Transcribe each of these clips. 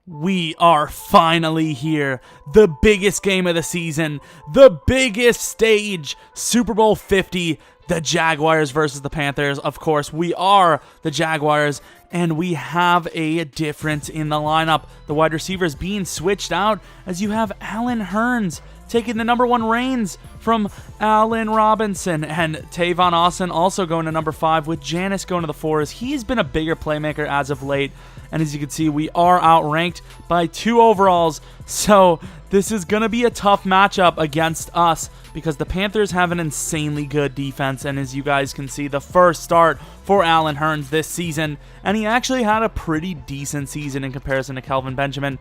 We are finally here. The biggest game of the season, the biggest stage, Super Bowl 50, the Jaguars versus the Panthers. Of course, we are the Jaguars, and we have a difference in the lineup. The wide receivers being switched out as you have Allen Hurns taking the number 1 reins from Allen Robinson, and Tavon Austin also going to number 5 with Janis going to the 4s. He's been a bigger playmaker as of late, and as you can see, we are outranked by 2 overalls, so this is going to be a tough matchup against us because the Panthers have an insanely good defense, and as you guys can see, the first start for Allen Hurns this season, and he actually had a pretty decent season in comparison to Kelvin Benjamin.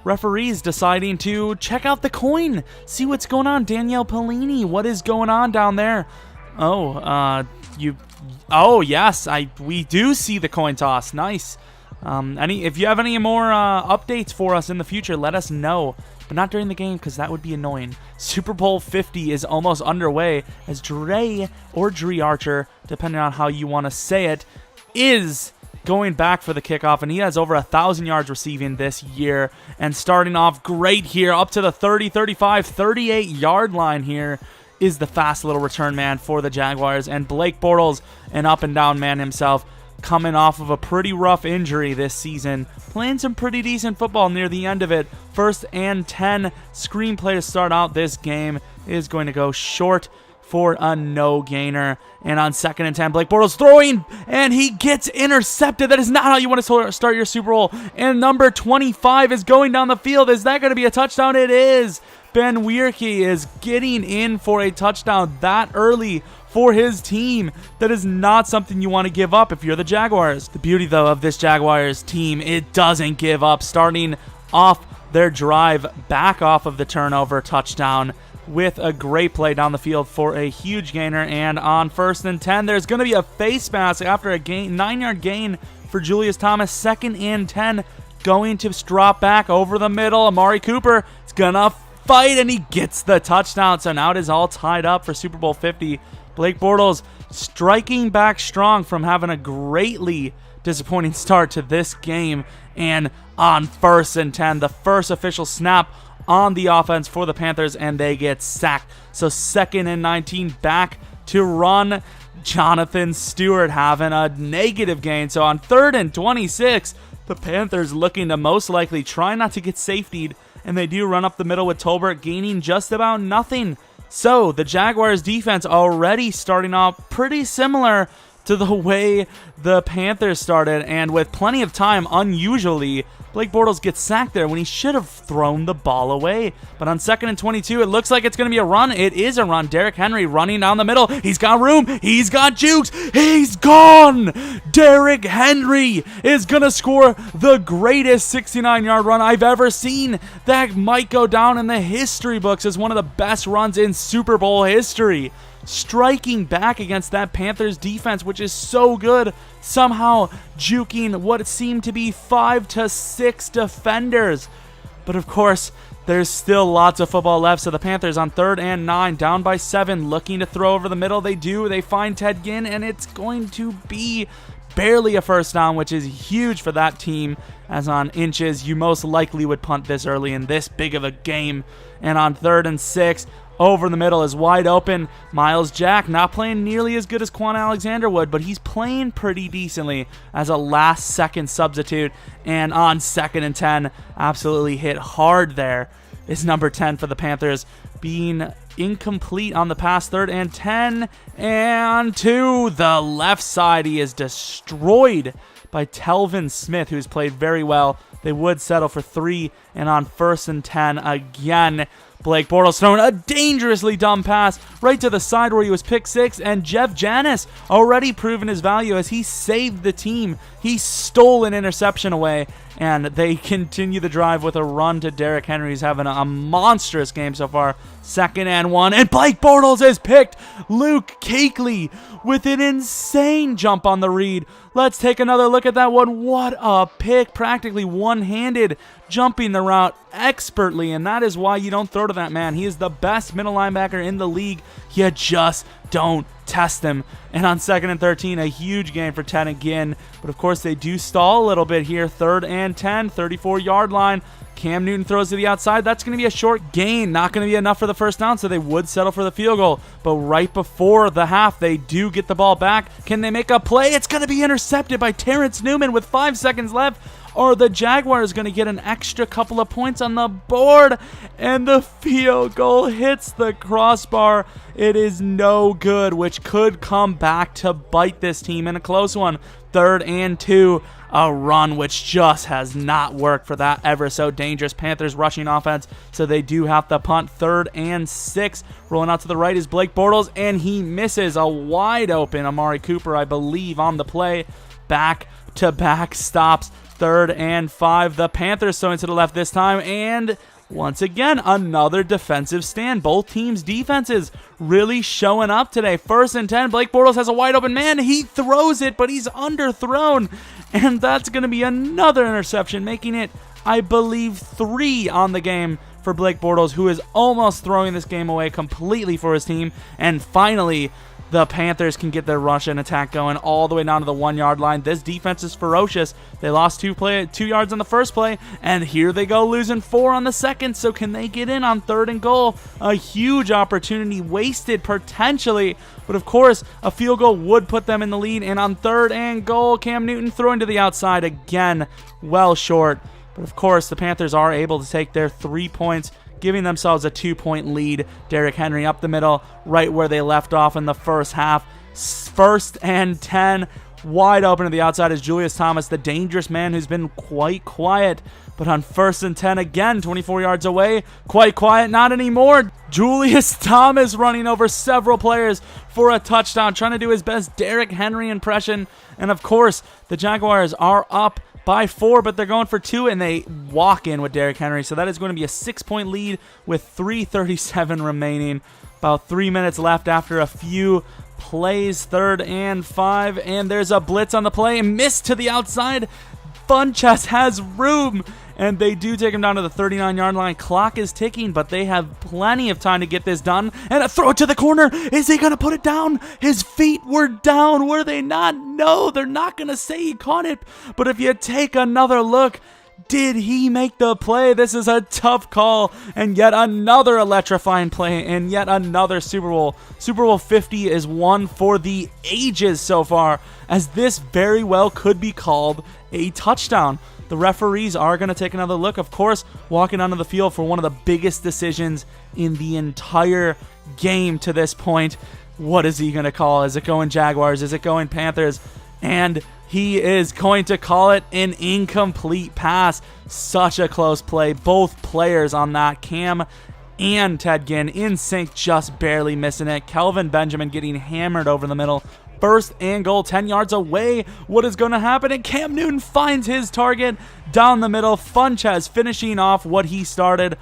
Referees deciding to check out the coin, see what's going on. Danielle Pellini, what is going on down there? Yes, we do see the coin toss. Nice. If you have any more updates for us in the future, let us know, but not during the game because that would be annoying. Super Bowl 50 is almost underway as Dre or Dree Archer, depending on how you want to say it, is going back for the kickoff, and he has over 1,000 yards receiving this year, and starting off great here up to the 30, 35, 38 yard line here is the fast little return man for the Jaguars, and Blake Bortles, an up and down man himself, coming off of a pretty rough injury this season, playing some pretty decent football near the end of it. 1st and 10 screenplay to start out this game is going to go short for a no-gainer. And on 2nd and 10, Blake Bortles throwing, and he gets intercepted. That is not how you want to start your Super Bowl. And number 25 is going down the field. Is that going to be a touchdown? It is. Ben Wierke is getting in for a touchdown that early for his team. That is not something you want to give up if you're the Jaguars. The beauty, though, of this Jaguars team, it doesn't give up. Starting off their drive back off of the turnover touchdown with a great play down the field for a huge gainer. And on 1st and 10, there's going to be a face mask after a 9-yard gain for Julius Thomas. 2nd and 10, going to drop back over the middle. Amari Cooper is going to fight, and he gets the touchdown. So now it is all tied up for Super Bowl 50. Blake Bortles striking back strong from having a greatly disappointing start to this game. And on 1st and 10, the first official snap on the offense for the Panthers, and they get sacked. So 2nd and 19, back to run. Jonathan Stewart having a negative gain. So on 3rd and 26, the Panthers looking to most likely try not to get safetied, and they do run up the middle with Tolbert gaining just about nothing. So the Jaguars defense already starting off pretty similar to the way the Panthers started, and with plenty of time, unusually, Blake Bortles gets sacked there when he should have thrown the ball away. But on 2nd and 22, it looks like it's going to be a run. It is a run. Derrick Henry running down the middle. He's got room. He's got jukes. He's gone. Derrick Henry is going to score the greatest 69-yard run I've ever seen. That might go down in the history books as one of the best runs in Super Bowl history. Striking back against that Panthers defense, which is so good, somehow juking what seemed to be 5 to 6 defenders. But of course, there's still lots of football left, so the Panthers on 3rd and 9, down by 7, looking to throw over the middle. They do. They find Ted Ginn, and it's going to be barely a first down, which is huge for that team, as on inches, you most likely would punt this early in this big of a game. And on 3rd and 6, over the middle is wide open. Miles Jack not playing nearly as good as Quan Alexander would, but he's playing pretty decently as a last-second substitute. And on 2nd and 10, absolutely hit hard there, is number 10 for the Panthers, being incomplete on the pass. 3rd and 10, and to the left side, he is destroyed by Telvin Smith, who's played very well. They would settle for 3, and on 1st and 10 again, Blake Bortles throwing a dangerously dumb pass right to the side where he was picked 6, and Jeff Janis already proven his value as he saved the team. He stole an interception away, and they continue the drive with a run to Derrick Henry, who's having a monstrous game so far. 2nd and 1, and Blake Bortles is picked. Luke Kuechly with an insane jump on the read. Let's take another look at that one. What a pick, practically one-handed, jumping the route expertly, and that is why you don't throw to that man. He is the best middle linebacker in the league. You just don't test him. And on 2nd and 13, a huge gain for Ted again. But of course, they do stall a little bit here. 3rd and 10, 34-yard line. Cam Newton throws to the outside. That's going to be a short gain. Not going to be enough for the first down, so they would settle for the field goal. But right before the half, they do get the ball back. Can they make a play? It's going to be intercepted by Terrence Newman with 5 seconds left. Or the Jaguars going to get an extra couple of points on the board. And the field goal hits the crossbar. It is no good, which could come back to bite this team in a close one. 3rd and 2. A run which just has not worked for that ever so dangerous Panthers rushing offense, so they do have to punt. 3rd and 6. Rolling out to the right is Blake Bortles, and he misses a wide open Amari Cooper, I believe, on the play. Back-to-back stops. 3rd and 5. The Panthers throwing to the left this time, and once again, another defensive stand. Both teams' defenses really showing up today. 1st and 10. Blake Bortles has a wide open man. He throws it, but he's underthrown. And that's going to be another interception, making it, I believe, 3 on the game for Blake Bortles, who is almost throwing this game away completely for his team. And finally, the Panthers can get their rush and attack going all the way down to the 1-yard line. This defense is ferocious. They lost 2 yards on the first play, and here they go losing 4 on the second. So can they get in on 3rd and goal? A huge opportunity wasted potentially, but of course a field goal would put them in the lead. And on 3rd and goal, Cam Newton throwing to the outside again, well short. But of course the Panthers are able to take their 3 points, giving themselves a 2-point lead. Derrick Henry up the middle, right where they left off in the first half. 1st and 10. Wide open to the outside is Julius Thomas, the dangerous man who's been quite quiet. But on 1st and 10 again, 24 yards away, quite quiet, not anymore. Julius Thomas running over several players for a touchdown, trying to do his best Derrick Henry impression. And of course, the Jaguars are up by 4, but they're going for 2, and they walk in with Derrick Henry. So that is going to be a 6-point lead with 3:37 remaining. About 3 minutes left after a few plays. 3rd and 5, and there's a blitz on the play, and missed to the outside. Funchess has room, and they do take him down to the 39-yard line. Clock is ticking, but they have plenty of time to get this done. And a throw to the corner. Is he going to put it down? His feet were down, were they not? No, they're not going to say he caught it. But if you take another look, did he make the play? This is a tough call, and yet another electrifying play, and yet another Super Bowl. Super Bowl 50 is one for the ages so far, as this very well could be called a touchdown. The referees are going to take another look, of course, walking onto the field for one of the biggest decisions in the entire game to this point. What is he going to call? Is it going Jaguars? Is it going Panthers? And he is going to call it an incomplete pass. Such a close play. Both players on that, Cam and Ted Ginn, in sync, just barely missing it. Kelvin Benjamin getting hammered over the middle. 1st and goal, 10 yards away. What is going to happen? And Cam Newton finds his target down the middle. Funchess finishing off what he started.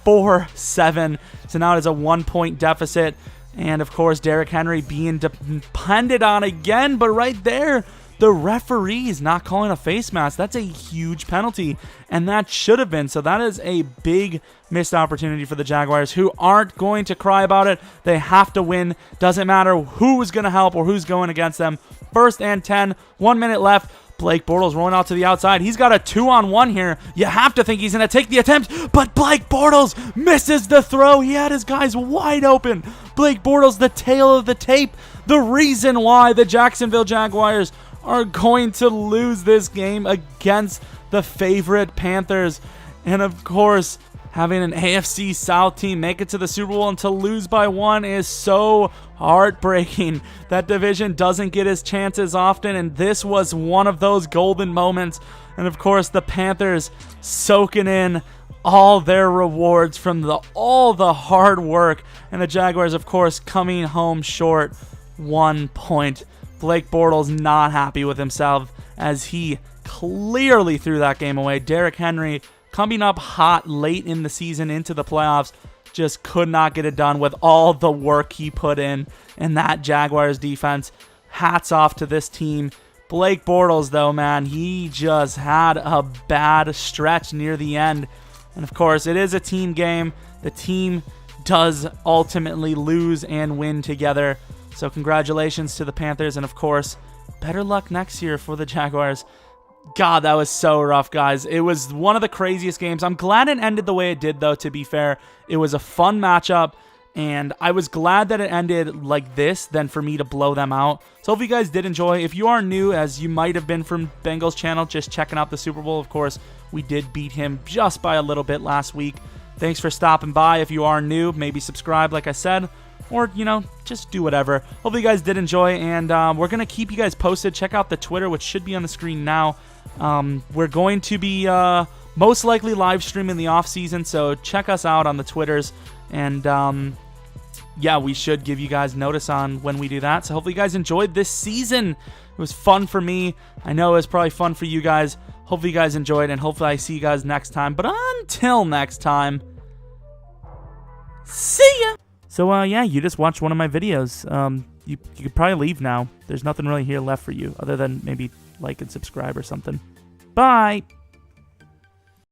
4-7. So now it is a 1-point deficit. And of course, Derrick Henry being depended on again. But right there, the referee's not calling a face mask. That's a huge penalty, and that should have been. So that is a big missed opportunity for the Jaguars, who aren't going to cry about it. They have to win. Doesn't matter who's going to help or who's going against them. 1st and 10, 1 minute left. Blake Bortles rolling out to the outside. He's got a 2-on-1 here. You have to think he's going to take the attempt, but Blake Bortles misses the throw. He had his guys wide open. Blake Bortles, the tail of the tape. The reason why the Jacksonville Jaguars are going to lose this game against the favorite Panthers. And of course, having an AFC South team make it to the Super Bowl and to lose by 1 is so heartbreaking. That division doesn't get his chances often, and this was one of those golden moments. And of course, the Panthers soaking in all their rewards from all the hard work, and the Jaguars, of course, coming home short. 1 point. Blake Bortles not happy with himself, as he clearly threw that game away. Derrick Henry, coming up hot late in the season into the playoffs, just could not get it done with all the work he put in that Jaguars defense. Hats off to this team. Blake Bortles, though, man, he just had a bad stretch near the end. And of course, it is a team game. The team does ultimately lose and win together. So congratulations to the Panthers, and of course, better luck next year for the Jaguars. God, that was so rough, guys. It was one of the craziest games. I'm glad it ended the way it did, though, to be fair. It was a fun matchup, and I was glad that it ended like this than for me to blow them out. So hope you guys did enjoy. If you are new, as you might have been from Bengals channel, just checking out the Super Bowl, of course, we did beat him just by a little bit last week. Thanks for stopping by. If you are new, maybe subscribe, like I said, or, you know, just do whatever. Hopefully you guys did enjoy, and we're going to keep you guys posted. Check out the Twitter, which should be on the screen now. We're going to be most likely live streaming the off season, so check us out on the Twitters, and yeah, we should give you guys notice on when we do that. So hopefully you guys enjoyed this season. It was fun for me. I know it was probably fun for you guys. Hopefully you guys enjoyed, and hopefully I see you guys next time. But until next time, see ya! So yeah, you just watched one of my videos. You could probably leave now. There's nothing really here left for you other than maybe like and subscribe or something. Bye!